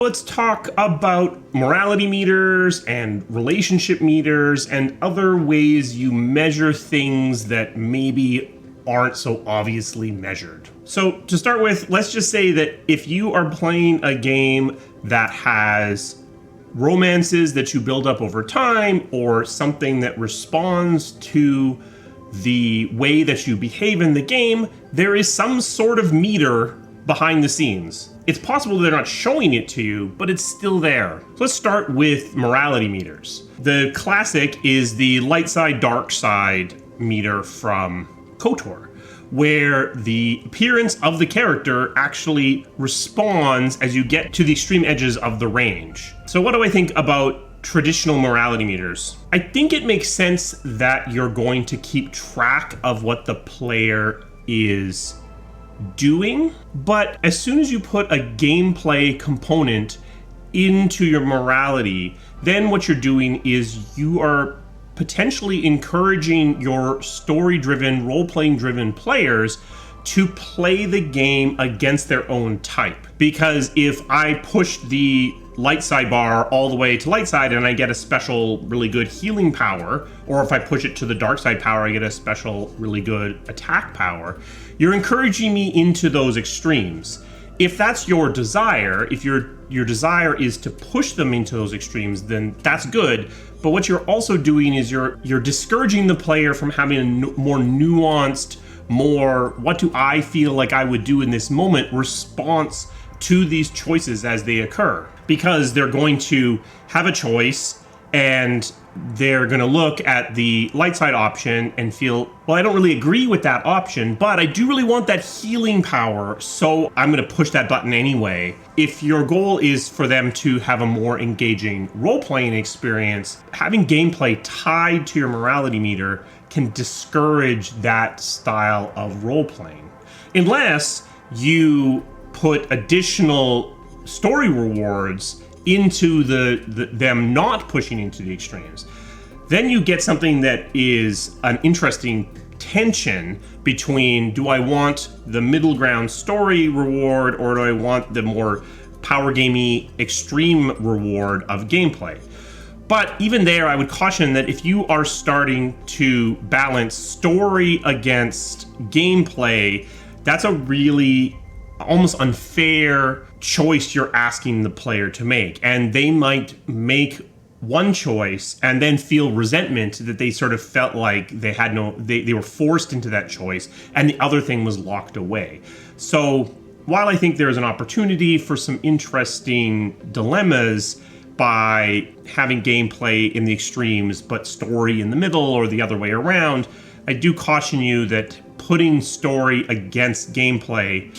Let's talk about morality meters and relationship meters and other ways you measure things that maybe aren't so obviously measured. So to start with, let's just say that if you are playing a game that has romances that you build up over time, or something that responds to the way that you behave in the game, there is some sort of meter behind the scenes. It's possible they're not showing it to you, but it's still there. So let's start with morality meters. The classic is the light side, dark side meter from KOTOR, where the appearance of the character actually responds as you get to the extreme edges of the range. So what do I think about traditional morality meters? I think it makes sense that you're going to keep track of what the player is doing, but as soon as you put a gameplay component into your morality, then what you're doing is you are potentially encouraging your story-driven, role-playing-driven players to play the game against their own type. Because if I push the light side bar all the way to light side and I get a special really good healing power, or if I push it to the dark side power, I get a special really good attack power, you're encouraging me into those extremes. If that's your desire, if your desire is to push them into those extremes, then that's good. But what you're also doing is you're discouraging the player from having a more nuanced, more what do I feel like I would do in this moment response to these choices as they occur. Because they're going to have a choice and they're going to look at the light side option and feel, well, I don't really agree with that option, but I do really want that healing power, so I'm going to push that button anyway. If your goal is for them to have a more engaging role-playing experience, having gameplay tied to your morality meter can discourage that style of role-playing. Unless you put additional story rewards into them not pushing into the extremes. Then you get something that is an interesting tension between, do I want the middle ground story reward, or do I want the more power gamey extreme reward of gameplay? But even there, I would caution that if you are starting to balance story against gameplay, that's a really almost unfair choice you're asking the player to make. And they might make one choice and then feel resentment that they sort of felt like they had they were forced into that choice and the other thing was locked away. So while I think there's an opportunity for some interesting dilemmas by having gameplay in the extremes but story in the middle or the other way around, I do caution you that putting story against gameplay,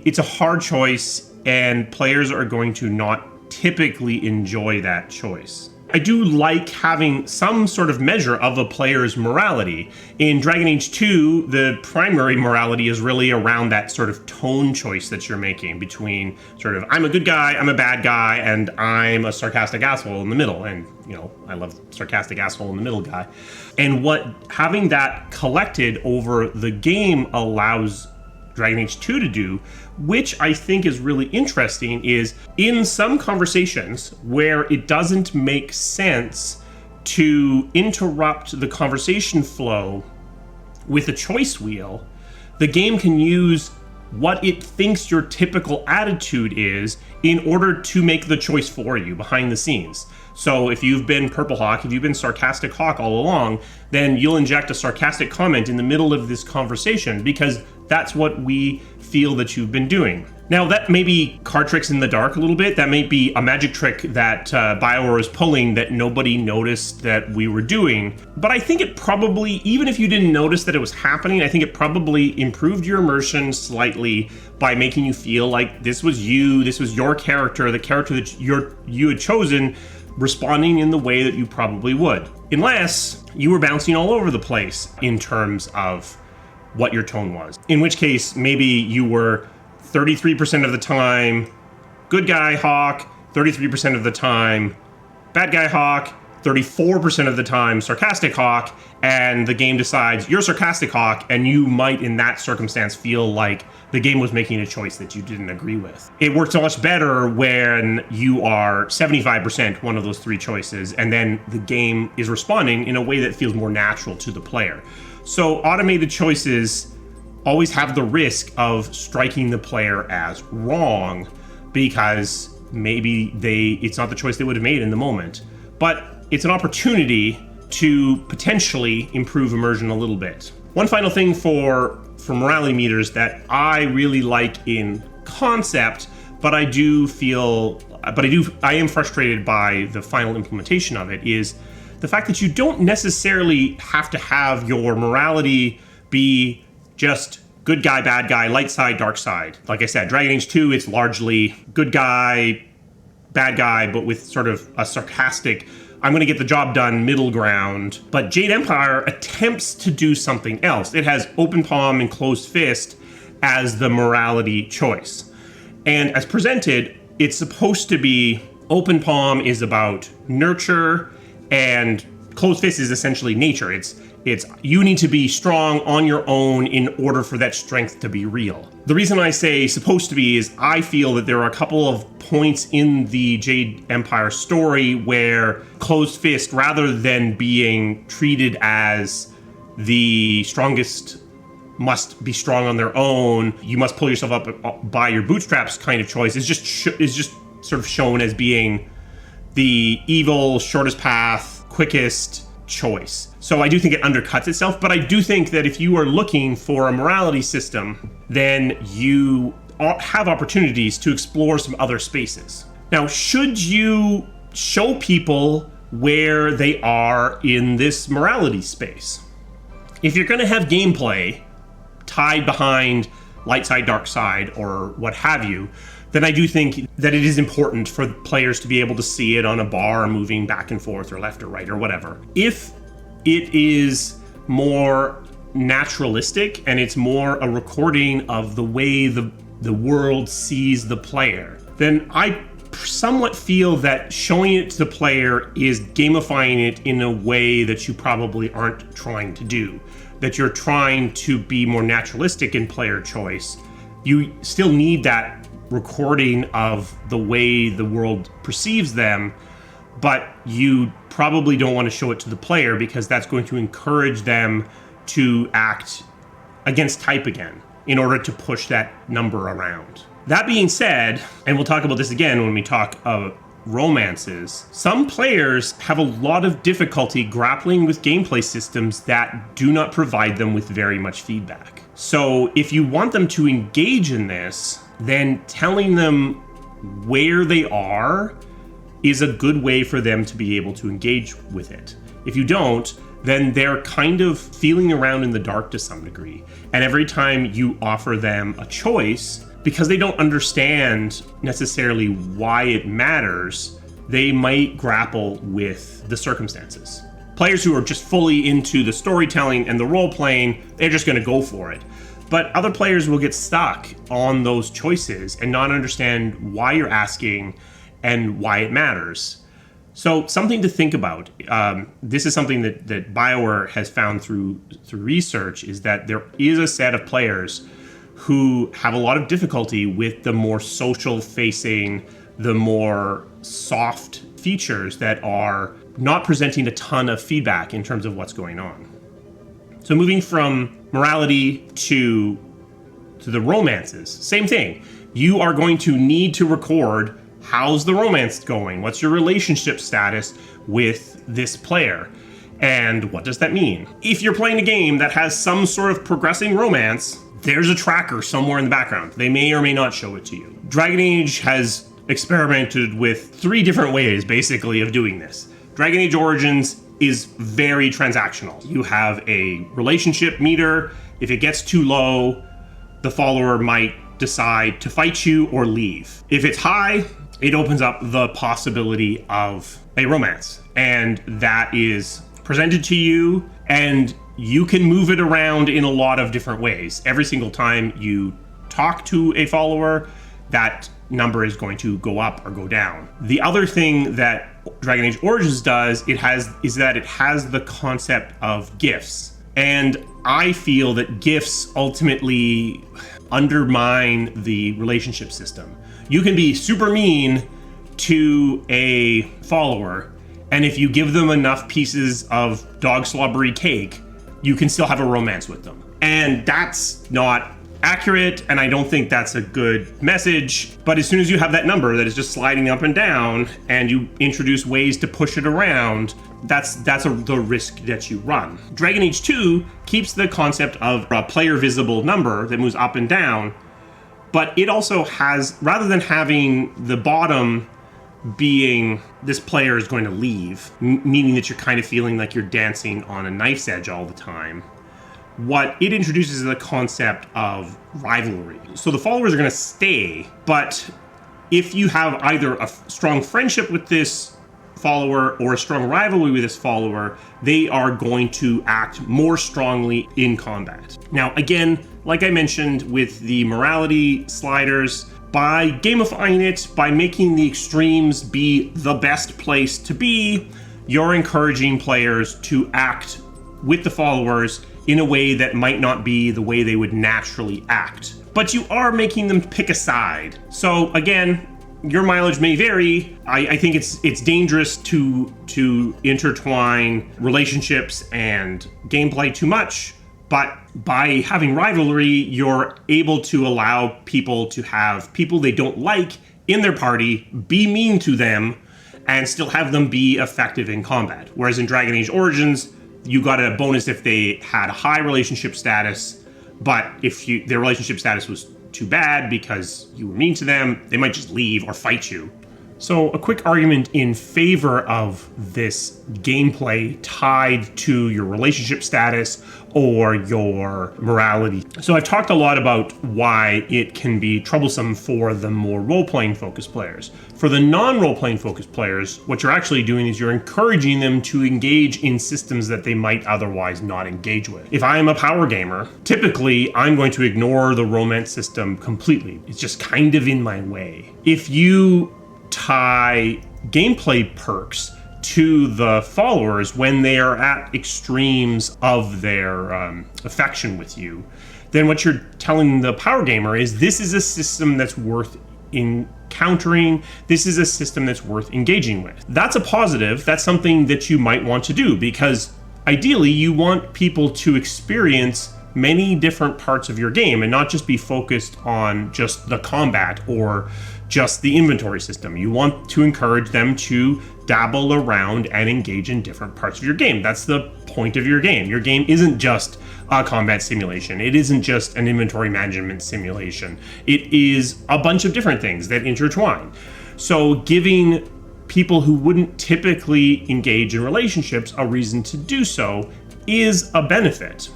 it's a hard choice and players are going to not typically enjoy that choice. I do like having some sort of measure of a player's morality. In Dragon Age 2, the primary morality is really around that sort of tone choice that you're making between sort of, I'm a good guy, I'm a bad guy, and I'm a sarcastic asshole in the middle. And, you know, I love sarcastic asshole in the middle guy. And what having that collected over the game allows Dragon Age 2 to do, which I think is really interesting, is in some conversations where it doesn't make sense to interrupt the conversation flow with a choice wheel, the game can use what it thinks your typical attitude is in order to make the choice for you behind the scenes. So if you've been Purple Hawke, if you've been Sarcastic Hawke all along, then you'll inject a sarcastic comment in the middle of this conversation because that's what we feel that you've been doing. Now that may be card tricks in the dark a little bit. That may be a magic trick that BioWare is pulling that nobody noticed that we were doing. But I think it probably, even if you didn't notice that it was happening, I think it probably improved your immersion slightly by making you feel like this was you, this was your character, the character that you had chosen, responding in the way that you probably would. Unless you were bouncing all over the place in terms of what your tone was. In which case, maybe you were 33% of the time good guy Hawke, 33% of the time bad guy Hawke, 34% of the time sarcastic Hawke, and the game decides you're sarcastic Hawke, and you might in that circumstance feel like the game was making a choice that you didn't agree with. It works so much better when you are 75% one of those three choices, and then the game is responding in a way that feels more natural to the player. So automated choices always have the risk of striking the player as wrong because maybe it's not the choice they would have made in the moment. But it's an opportunity to potentially improve immersion a little bit. One final thing for morality meters that I really like in concept, but I am frustrated by the final implementation of it, is the fact that you don't necessarily have to have your morality be just good guy, bad guy, light side, dark side. Like I said, Dragon Age 2, it's largely good guy, bad guy, but with sort of a sarcastic, I'm going to get the job done middle ground. But Jade Empire attempts to do something else. It has open palm and closed fist as the morality choice. And as presented, it's supposed to be open palm is about nurture and closed fist is essentially nature. It's you need to be strong on your own in order for that strength to be real. The reason I say supposed to be is I feel that there are a couple of points in the Jade Empire story where closed fist, rather than being treated as the strongest must be strong on their own, you must pull yourself up by your bootstraps kind of choice, is just sort of shown as being the evil, shortest path, quickest choice. So I do think it undercuts itself, but I do think that if you are looking for a morality system, then you have opportunities to explore some other spaces. Now, should you show people where they are in this morality space? If you're going to have gameplay tied behind light side, dark side, or what have you, then I do think that it is important for players to be able to see it on a bar moving back and forth or left or right or whatever. If it is more naturalistic and it's more a recording of the way the world sees the player, then I somewhat feel that showing it to the player is gamifying it in a way that you probably aren't trying to do, that you're trying to be more naturalistic in player choice. You still need that recording of the way the world perceives them, but you probably don't want to show it to the player because that's going to encourage them to act against type again in order to push that number around. That being said, and we'll talk about this again when we talk of romances, some players have a lot of difficulty grappling with gameplay systems that do not provide them with very much feedback. So if you want them to engage in this, then telling them where they are is a good way for them to be able to engage with it. If you don't, then they're kind of feeling around in the dark to some degree. And every time you offer them a choice, because they don't understand necessarily why it matters, they might grapple with the circumstances. Players who are just fully into the storytelling and the role-playing, they're just going to go for it. But other players will get stuck on those choices and not understand why you're asking and why it matters. So something to think about. This is something that BioWare has found through research, is that there is a set of players who have a lot of difficulty with the more social facing, the more soft features that are not presenting a ton of feedback in terms of what's going on. So moving from morality to the romances, same thing. You are going to need to record, how's the romance going? What's your relationship status with this player? And what does that mean? If you're playing a game that has some sort of progressing romance, there's a tracker somewhere in the background. They may or may not show it to you. Dragon Age has experimented with 3 different ways, basically, of doing this. Dragon Age Origins is very transactional. You have a relationship meter. If it gets too low, the follower might decide to fight you or leave. If it's high, it opens up the possibility of a romance. And that is presented to you, and you can move it around in a lot of different ways. Every single time you talk to a follower, that number is going to go up or go down. The other thing that Dragon Age Origins does is that it has the concept of gifts. And I feel that gifts ultimately undermine the relationship system. You can be super mean to a follower, and if you give them enough pieces of dog slobbery cake, you can still have a romance with them. And that's not accurate, and I don't think that's a good message. But as soon as you have that number that is just sliding up and down, and you introduce ways to push it around, that's the risk that you run. Dragon Age 2 keeps the concept of a player visible number that moves up and down, but it also has, rather than having the bottom being this player is going to leave, meaning that you're kind of feeling like you're dancing on a knife's edge all the time, what it introduces is the concept of rivalry. So the followers are going to stay, but if you have either a strong friendship with this follower or a strong rivalry with this follower, they are going to act more strongly in combat. Now, again, like I mentioned with the morality sliders, by gamifying it, by making the extremes be the best place to be, you're encouraging players to act with the followers in a way that might not be the way they would naturally act. But you are making them pick a side. So again, your mileage may vary. I think it's dangerous to intertwine relationships and gameplay too much. But by having rivalry, you're able to allow people to have people they don't like in their party, be mean to them, and still have them be effective in combat. Whereas in Dragon Age Origins, you got a bonus if they had a high relationship status, but if their relationship status was too bad because you were mean to them, they might just leave or fight you. So a quick argument in favor of this gameplay tied to your relationship status or your morality. So I've talked a lot about why it can be troublesome for the more role-playing focused players. For the non-role-playing focused players, what you're actually doing is you're encouraging them to engage in systems that they might otherwise not engage with. If I am a power gamer, typically I'm going to ignore the romance system completely. It's just kind of in my way. If you tie gameplay perks to the followers when they are at extremes of their affection with you, then what you're telling the power gamer is this is a system that's worth encountering. This is a system that's worth engaging with. That's a positive. That's something that you might want to do because ideally you want people to experience many different parts of your game and not just be focused on just the combat or just the inventory system. You want to encourage them to dabble around and engage in different parts of your game. That's the point of your game. Your game isn't just a combat simulation. It isn't just an inventory management simulation. It is a bunch of different things that intertwine. So giving people who wouldn't typically engage in relationships a reason to do so is a benefit.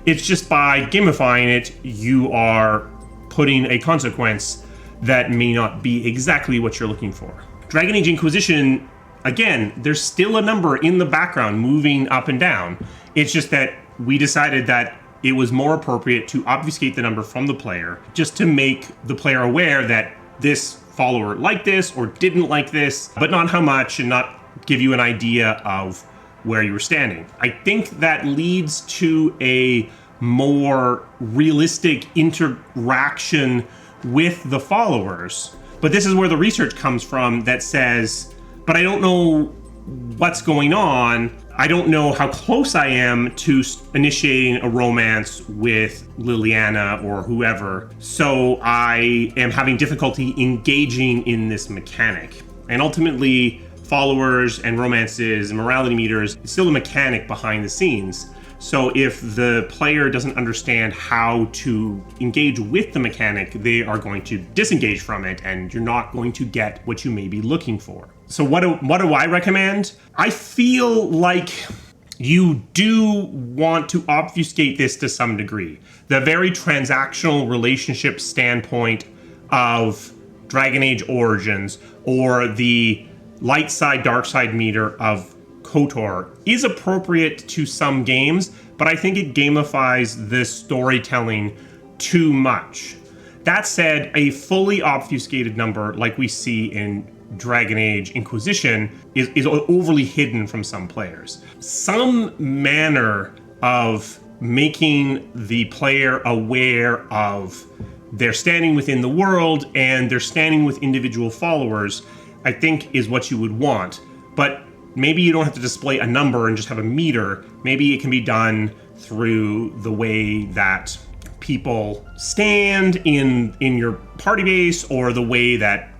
It's just by gamifying it, you are putting a consequence that may not be exactly what you're looking for. Dragon Age Inquisition, again, there's still a number in the background moving up and down. It's just that we decided that it was more appropriate to obfuscate the number from the player, just to make the player aware that this follower liked this or didn't like this, but not how much, and not give you an idea of where you were standing. I think that leads to a more realistic interaction with the followers. But this is where the research comes from that says, but I don't know what's going on. I don't know how close I am to initiating a romance with Liliana or whoever. So I am having difficulty engaging in this mechanic. And ultimately, followers and romances and morality meters, it's still a mechanic behind the scenes. So if the player doesn't understand how to engage with the mechanic, they are going to disengage from it and you're not going to get what you may be looking for. So what do I recommend? I feel like you do want to obfuscate this to some degree. The very transactional relationship standpoint of Dragon Age Origins or the light side, dark side meter of KOTOR is appropriate to some games, but I think it gamifies the storytelling too much. That said, a fully obfuscated number like we see in Dragon Age Inquisition is overly hidden from some players. Some manner of making the player aware of their standing within the world and their standing with individual followers, I think, is what you would want. But maybe you don't have to display a number and just have a meter. Maybe it can be done through the way that people stand in your party base, or the way that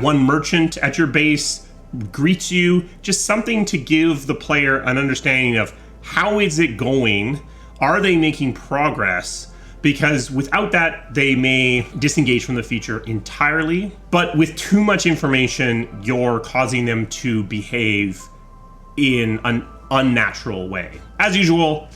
one merchant at your base greets you. Just something to give the player an understanding of how is it going? Are they making progress? Because without that, they may disengage from the feature entirely. But with too much information, you're causing them to behave in an unnatural way. As usual,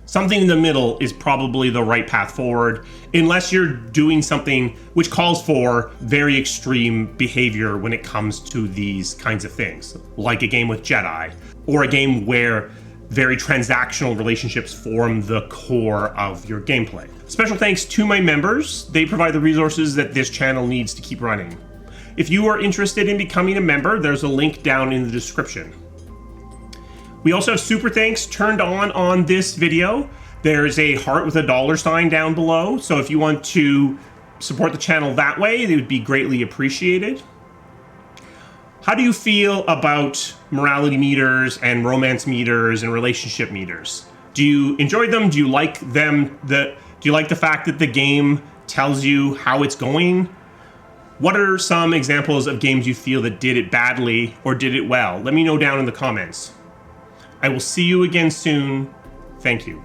something in the middle is probably the right path forward, unless you're doing something which calls for very extreme behavior when it comes to these kinds of things, like a game with Jedi, or a game where very transactional relationships form the core of your gameplay. Special thanks to my members. They provide the resources that this channel needs to keep running. If you are interested in becoming a member, there's a link down in the description. We also have super thanks turned on this video. There's a heart with a $sign down below, so if you want to support the channel that way, it would be greatly appreciated. How do you feel about morality meters and romance meters and relationship meters? Do you enjoy them? Do you like them? Do you like the fact that the game tells you how it's going? What are some examples of games you feel that did it badly or did it well? Let me know down in the comments. I will see you again soon. Thank you.